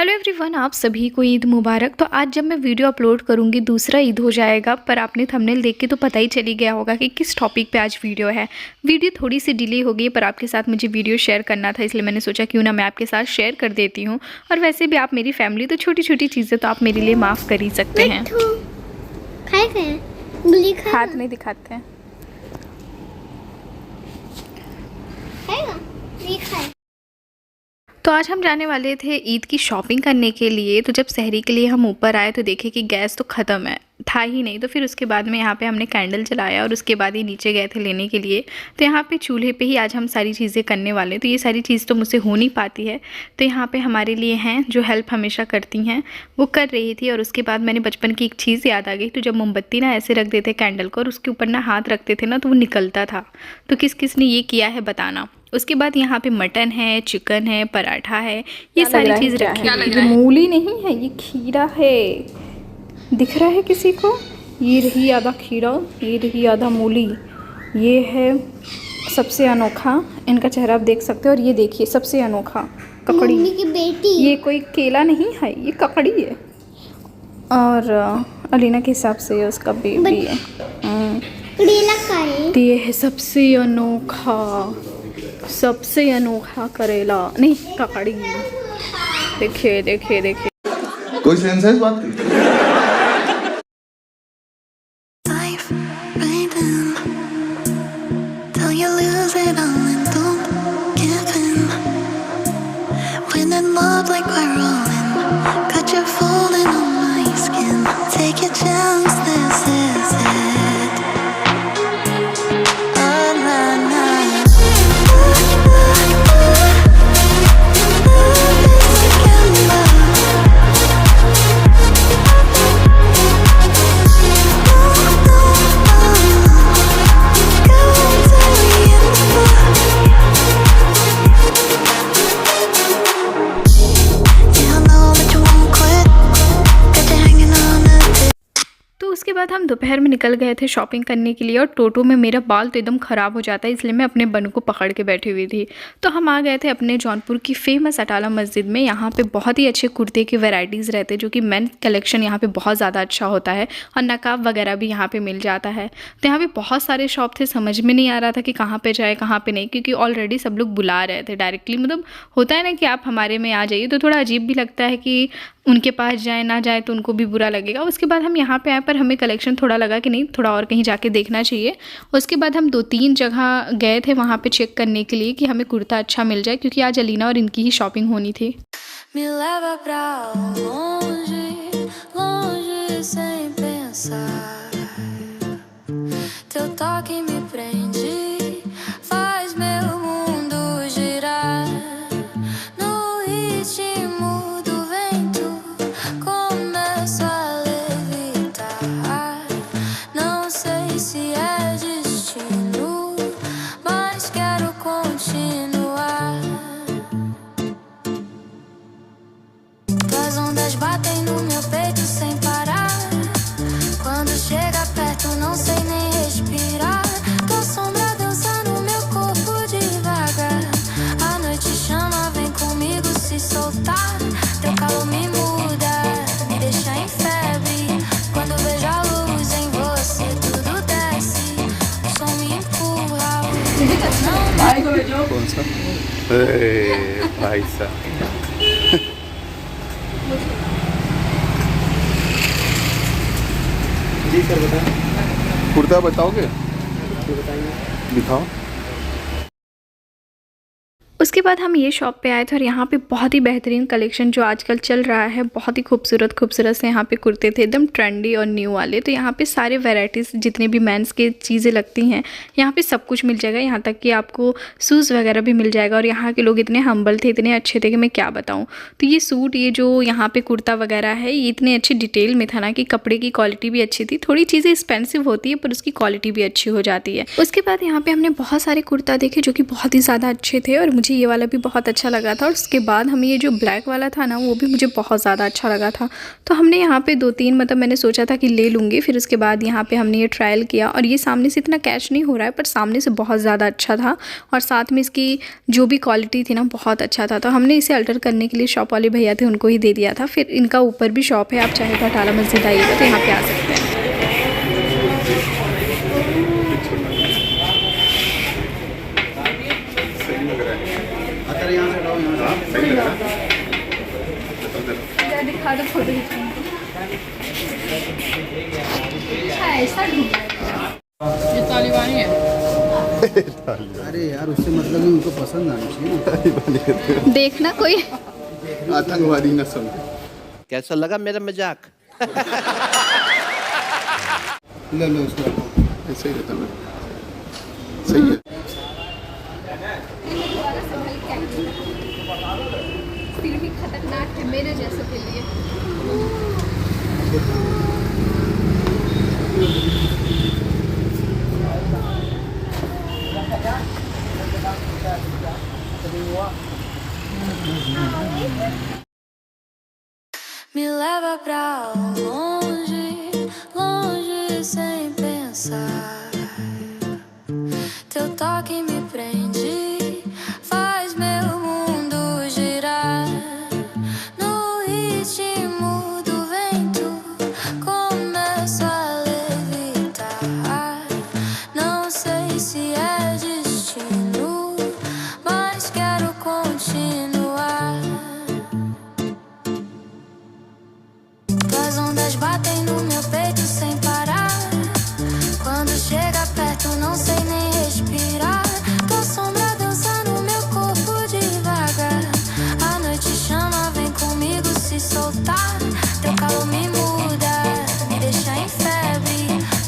Hello everyone, आप सभी को ईद मुबारक। तो आज जब मैं वीडियो अपलोड करूंगी दूसरा ईद हो जाएगा, पर आपने थंबनेल देख के तो पता ही चली गया होगा कि किस टॉपिक पे आज वीडियो है। वीडियो थोड़ी सी डिले हो गई, पर आपके साथ मुझे वीडियो शेयर करना था, इसलिए मैंने सोचा क्यों ना मैं आपके साथ शेयर कर देती हूँ। और वैसे भी आप मेरी फैमिली, तो छोटी छोटी चीज़ें तो आप मेरे लिए माफ़ कर ही सकते हैं। हाथ नहीं दिखाते हैं। तो आज हम जाने वाले थे ईद की शॉपिंग करने के लिए। तो जब सहरी के लिए हम ऊपर आए तो देखे कि गैस तो ख़त्म है, था ही नहीं। तो फिर उसके बाद में यहाँ पे हमने कैंडल जलाया और उसके बाद ही नीचे गए थे लेने के लिए। तो यहाँ पे चूल्हे पे ही आज हम सारी चीज़ें करने वाले हैं। तो ये सारी चीज़ तो मुझसे हो नहीं पाती है, तो यहाँ पे हमारे लिए हैं जो हेल्प हमेशा करती हैं, वो कर रही थी। और उसके बाद मैंने बचपन की एक चीज़ याद आ गई। तो जब मोमबत्ती ना ऐसे रख देते कैंडल को और उसके ऊपर ना हाथ रखते थे ना, तो वो निकलता था। तो किस किस ने ये किया है बताना। उसके बाद यहाँ पे मटन है, चिकन है, पराठा है, ये सारी चीज़ रखी है। ये मूली नहीं है, ये खीरा है। दिख रहा है किसी को? ये रही आधा खीरा, ये रही आधा मूली। ये है सबसे अनोखा, इनका चेहरा आप देख सकते हो। और ये देखिए सबसे अनोखा ककड़ी की बेटी। ये कोई केला नहीं है, ये ककड़ी है। और अलीना के हिसाब से उसका बेबी है। ये है सबसे अनोखा करेला, नहीं ककड़ी। देखिए देखिए देखिए, कोई सेंस है इस बात की? उसके बाद हम दोपहर में निकल गए थे शॉपिंग करने के लिए। और टोटो में मेरा बाल तो एकदम ख़राब हो जाता है, इसलिए मैं अपने बन को पकड़ के बैठी हुई थी। तो हम आ गए थे अपने जौनपुर की फेमस अटाला मस्जिद में। यहाँ पे बहुत ही अच्छे कुर्ते के वैरायटीज़ रहते हैं, जो कि मेन कलेक्शन यहाँ पे बहुत ज़्यादा अच्छा होता है। और नकाब वगैरह भी यहाँ पर मिल जाता है। तो यहाँ पर बहुत सारे शॉप थे, समझ में नहीं आ रहा था कि कहाँ पर जाए कहाँ पर नहीं, क्योंकि ऑलरेडी सब लोग बुला रहे थे डायरेक्टली। मतलब होता है ना कि आप हमारे में आ जाइए, तो थोड़ा अजीब भी लगता है कि उनके पास जाए ना जाए तो उनको भी बुरा लगेगा। उसके बाद हम यहाँ पे आए, पर हमें कलेक्शन थोड़ा लगा कि नहीं, थोड़ा और कहीं जाके देखना चाहिए। उसके बाद हम 2-3 जगह गए थे वहाँ पे चेक करने के लिए कि हमें कुर्ता अच्छा मिल जाए, क्योंकि आज अलीना और इनकी ही शॉपिंग होनी थी। कौन सा? भाई साहब, जी सर बताएं। कुर्ता बताओगे? दिखाओ। उसके बाद हम ये शॉप पे आए थे और यहाँ पे बहुत ही बेहतरीन कलेक्शन जो आजकल चल रहा है, बहुत ही खूबसूरत खूबसूरत से यहाँ पे कुर्ते थे, एकदम ट्रेंडी और न्यू वाले। तो यहाँ पे सारे वैरायटीज़ जितने भी मेंस के चीज़ें लगती हैं यहाँ पे सब कुछ मिल जाएगा। यहाँ तक कि आपको शूज़ वगैरह भी मिल जाएगा। और यहाँ के लोग इतने हम्बल थे, इतने अच्छे थे कि मैं क्या बताऊँ। तो ये सूट, ये जो यहाँ पर कुर्ता वगैरह है, ये इतने अच्छे डिटेल में था ना कि कपड़े की क्वालिटी भी अच्छी थी। थोड़ी चीज़ें एक्सपेंसिव होती है पर उसकी क्वालिटी भी अच्छी हो जाती है। उसके बाद यहाँ पर हमने बहुत सारे कुर्ता देखे जो कि बहुत ही ज़्यादा अच्छे थे। और मुझे मुझे ये वाला भी बहुत अच्छा लगा था और उसके बाद हमें ये जो ब्लैक वाला था ना वो भी मुझे बहुत ज़्यादा अच्छा लगा था। तो हमने यहाँ पे 2-3 मतलब मैंने सोचा था कि ले लूँगी, फिर उसके बाद यहाँ पे हमने ये ट्रायल किया और ये सामने से इतना कैच नहीं हो रहा है पर सामने से बहुत ज़्यादा अच्छा था और साथ में इसकी जो भी क्वालिटी थी ना बहुत अच्छा था। तो हमने इसे अल्टर करने के लिए शॉप वाले भैया थे उनको ही दे दिया था। फिर इनका ऊपर भी शॉप है, आप चाहे तो अटाला मस्जिद आइएगा तो यहाँ पर आ सकते हैं। दिखा दो फोटो ऐसा ये तालिबानी है। अरे यार उससे मतलब नहीं, उनको पसंद आना चाहिए। देखना कोई आतंकवादी न समझे। कैसा लगा मेरा मजाक? ले लो उसको। ऐसे ही रहता मैं। सही है। फिर भी खतरनाक है मेरे जैसों के लिए। Me leva pra longe, longe sem pensar. Teu toque me prende, faz meu mundo girar. No ritmo do vento, começo a levitar. Não sei se é destino, mas quero continuar. As ondas batem no meu peito sem parar. Quando chega perto não sei nem respirar. Tua sombra dança no meu corpo devagar. A noite chama, vem comigo se soltar. Teu calor me muda, me deixa em febre.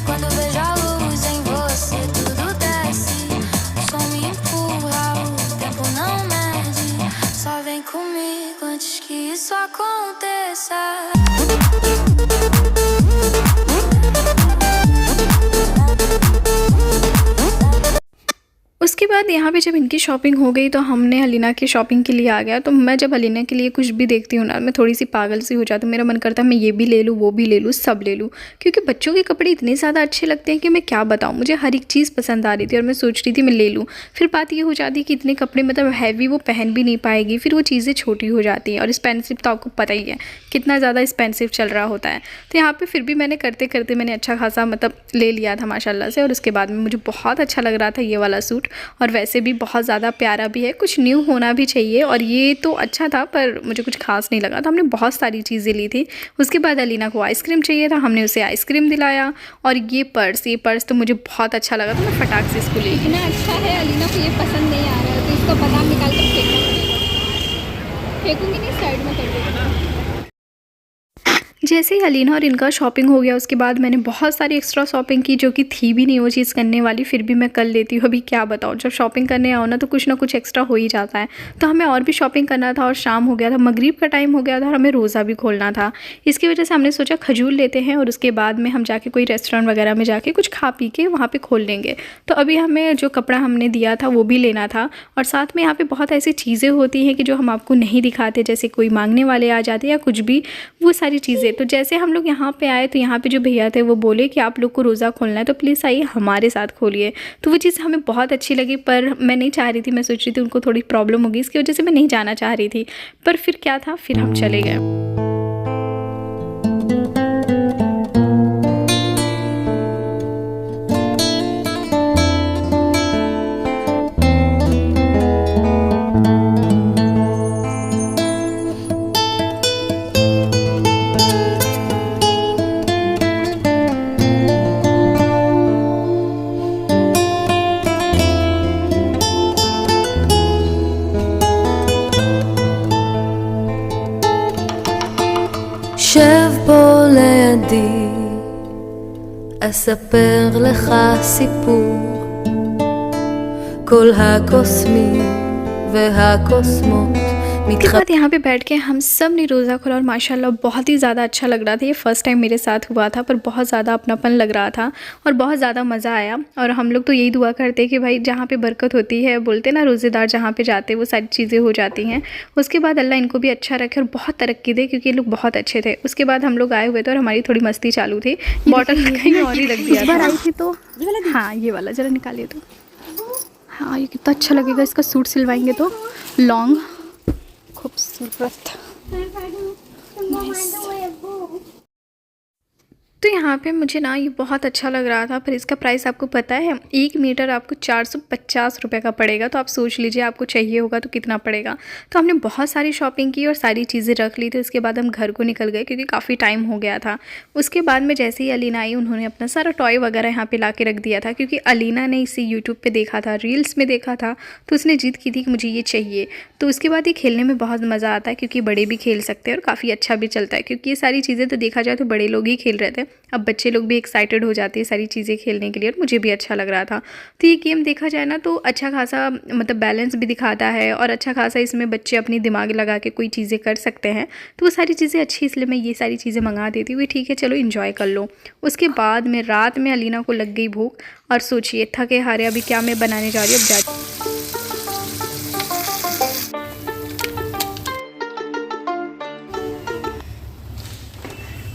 Quando vejo a luz em você tudo desce. O som me empurra, o tempo não mede. Só vem comigo antes que isso aconteça. उसके बाद यहाँ पे जब इनकी shopping हो गई तो हमने अलीना की शॉपिंग के लिए आ गया। तो मैं जब अलीना के लिए कुछ भी देखती हूँ ना मैं थोड़ी सी पागल सी हो जाती हूँ। मेरा मन करता है मैं ये भी ले लूँ, वो भी ले लूँ, सब ले लूँ, क्योंकि बच्चों के कपड़े इतने ज़्यादा अच्छे लगते हैं कि मैं क्या बताऊँ। मुझे हर एक चीज़ पसंद आ रही थी और मैं सोच रही थी मैं ले लूँ। फिर बात ये हो जाती है कि इतने कपड़े मतलब हैवी वो पहन भी नहीं पाएगी, फिर वो चीज़ें छोटी हो जाती हैं और एक्सपेंसिव तो आपको पता ही है कितना ज़्यादा एक्सपेंसिव चल रहा होता है। तो यहाँ पर फिर भी मैंने करते करते मैंने अच्छा खासा मतलब ले लिया था माशाल्लाह से। और उसके बाद में मुझे बहुत अच्छा लग रहा था ये वाला सूट और वैसे भी बहुत ज़्यादा प्यारा भी है, कुछ न्यू होना भी चाहिए। और ये तो अच्छा था पर मुझे कुछ खास नहीं लगा, तो हमने बहुत सारी चीज़ें ली थी। उसके बाद अलीना को आइसक्रीम चाहिए था, हमने उसे आइसक्रीम दिलाया। और ये पर्स तो मुझे बहुत अच्छा लगा, तो मैं फटाक से इसको ले ली। इतना अच्छा है, अलीना को ये पसंद नहीं आ रहा है तो इसका बादाम निकाल कर फेंकना पड़ेगा। फेंकूंगी नहीं, साइड में कर दूँगी। जैसे ही अलीना और इनका शॉपिंग हो गया उसके बाद मैंने बहुत सारी एक्स्ट्रा शॉपिंग की जो कि थी भी नहीं वो चीज़ करने वाली, फिर भी मैं कर लेती हूँ। अभी क्या बताऊँ, जब शॉपिंग करने आओ ना तो कुछ ना कुछ एक्स्ट्रा हो ही जाता है। तो हमें और भी शॉपिंग करना था और शाम हो गया था, मगरिब का टाइम हो गया था और हमें रोज़ा भी खोलना था। इसकी वजह से हमने सोचा खजूर लेते हैं और उसके बाद में हम जाके कोई रेस्टोरेंट वगैरह में जाके कुछ खा पी के वहाँ पर खोल लेंगे। तो अभी हमें जो कपड़ा हमने दिया था वो भी लेना था और साथ में यहाँ पर बहुत ऐसी चीज़ें होती हैं कि जो हम आपको नहीं दिखाते, जैसे कोई मांगने वाले आ जाते या कुछ भी, वो सारी चीज़ें। तो जैसे हम लोग यहाँ पे आए तो यहाँ पे जो भैया थे वो बोले कि आप लोग को रोज़ा खोलना है तो प्लीज़ आइए हमारे साथ खोलिए। तो वो चीज़ हमें बहुत अच्छी लगी पर मैं नहीं चाह रही थी, मैं सोच रही थी उनको थोड़ी प्रॉब्लम होगी, इसकी वजह से मैं नहीं जाना चाह रही थी। पर फिर क्या था, फिर हम चले गए। שב פה לידי, אספר לך סיפור. כל הקוסמים והקוסמות उसके बाद यहाँ पे बैठ के हम सब ने रोज़ा खोला और माशाल्लाह बहुत ही ज़्यादा अच्छा लग रहा था। ये फ़र्स्ट टाइम मेरे साथ हुआ था, पर बहुत ज़्यादा अपनापन लग रहा था और बहुत ज़्यादा मज़ा आया। और हम लोग तो यही दुआ करते कि भाई जहाँ पे बरकत होती है, बोलते ना रोज़ेदार जहाँ पे जाते वो सारी चीज़ें हो जाती हैं। उसके बाद अल्लाह इनको भी अच्छा रखे और बहुत तरक्की दे, क्योंकि ये लोग बहुत अच्छे थे। उसके बाद हम लोग आए हुए थे और हमारी थोड़ी मस्ती चालू थी। बॉटल कहीं और ही रख दिया था। आई थी तो हाँ, ये वाला ज़रा निकालिए तो। हाँ, ये कितना अच्छा लगेगा, इसका सूट सिलवाएंगे तो लॉन्ग खूबसूरत। तो यहाँ पे मुझे ना ये बहुत अच्छा लग रहा था, पर इसका प्राइस आपको पता है 1 मीटर आपको 450 रुपये का पड़ेगा। तो आप सोच लीजिए आपको चाहिए होगा तो कितना पड़ेगा। तो हमने बहुत सारी शॉपिंग की और सारी चीज़ें रख ली थी। उसके बाद हम घर को निकल गए क्योंकि काफ़ी टाइम हो गया था। उसके बाद में जैसे ही अलीना आई, उन्होंने अपना सारा टॉय वगैरह यहाँ पे ला के रख दिया था, क्योंकि अलीना ने इसे यूट्यूब पे देखा था, रील्स में देखा था, तो उसने जिद की थी कि मुझे ये चाहिए। तो उसके बाद ये खेलने में बहुत मज़ा आता है, क्योंकि बड़े भी खेल सकते हैं और काफ़ी अच्छा भी चलता है, क्योंकि ये सारी चीज़ें तो देखा जाए तो बड़े लोग ही खेल रहे थे। अब बच्चे लोग भी एक्साइटेड हो जाते हैं सारी चीज़ें खेलने के लिए, और मुझे भी अच्छा लग रहा था। तो ये गेम देखा जाए ना तो अच्छा खासा मतलब बैलेंस भी दिखाता है और अच्छा खासा इसमें बच्चे अपनी दिमाग लगा के कोई चीज़ें कर सकते हैं। तो वो सारी चीज़ें अच्छी, इसलिए मैं ये सारी चीज़ें मंगा देती हुई, ठीक है चलो एंजॉय कर लो। उसके बाद में रात में अलीना को लग गई भूख, और सोचिए थके हारे अभी क्या मैं बनाने जा रही हूँ। अब जा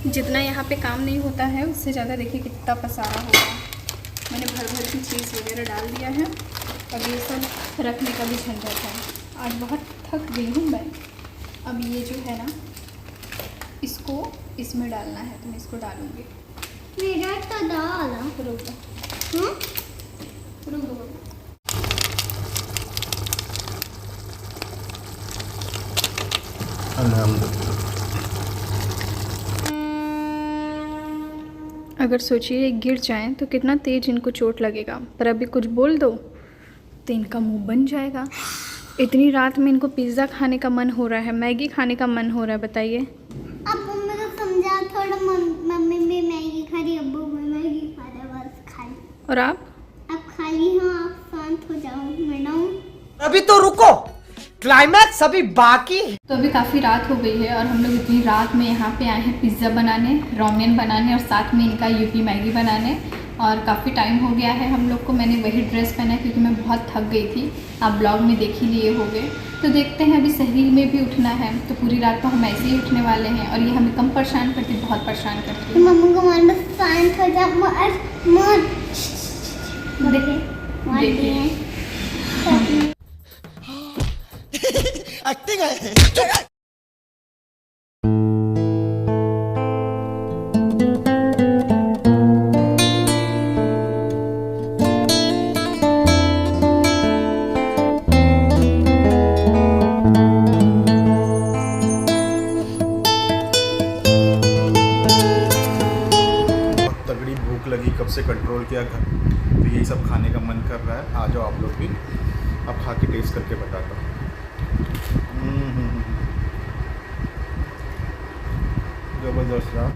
जितना यहाँ पे काम नहीं होता है उससे ज़्यादा देखिए कितना पसारा होगा। मैंने भर भर की चीज़ वगैरह डाल दिया है। अब ये सब रखने का भी झंझट है। आज बहुत थक गई हूँ मैं। अब ये जो है ना, इसको इसमें डालना है, तो मैं इसको डालूँगी। मेरा तो डाल रुक दो। अगर सोचिए गिर जाएं तो कितना तेज इनको चोट लगेगा, पर अभी कुछ बोल दो तो इनका मुंह बन जाएगा। इतनी रात में इनको पिज़्ज़ा खाने का मन हो रहा है, मैगी खाने का मन हो रहा है, बताइए। अब मम्मी को समझा थोड़ा, मम्मी भी मैगी खा रही, अब्बू भी मैगी खा रहे, बस खाली। और आप खाली हो, आप शांत हो जाओ मैडम। अभी तो रुको, क्लाइमैक्स अभी बाकी। तो अभी काफ़ी रात हो गई है और हम लोग इतनी रात में यहाँ पे आए हैं पिज़्ज़ा बनाने, रोमेन बनाने और साथ में इनका यूपी मैगी बनाने। और काफ़ी टाइम हो गया है हम लोग को। मैंने वही ड्रेस पहना है क्योंकि मैं बहुत थक गई थी। आप ब्लॉग में देख ही लिए होंगे। तो देखते हैं, अभी सहरी में भी उठना है, तो पूरी रात तो हम ऐसे ही उठने वाले हैं। और ये हमें कम परेशान करती, बहुत परेशान करती है। मम्मी को मान शांत हो जा, देखिए एक्टिंग है। तगड़ी भूख लगी, कब से कंट्रोल किया, तो यही सब खाने का मन कर रहा है। आ जाओ आप लोग भी, अब खा के टेस्ट करके बताता हूँ। ज़बरदस्त रहा।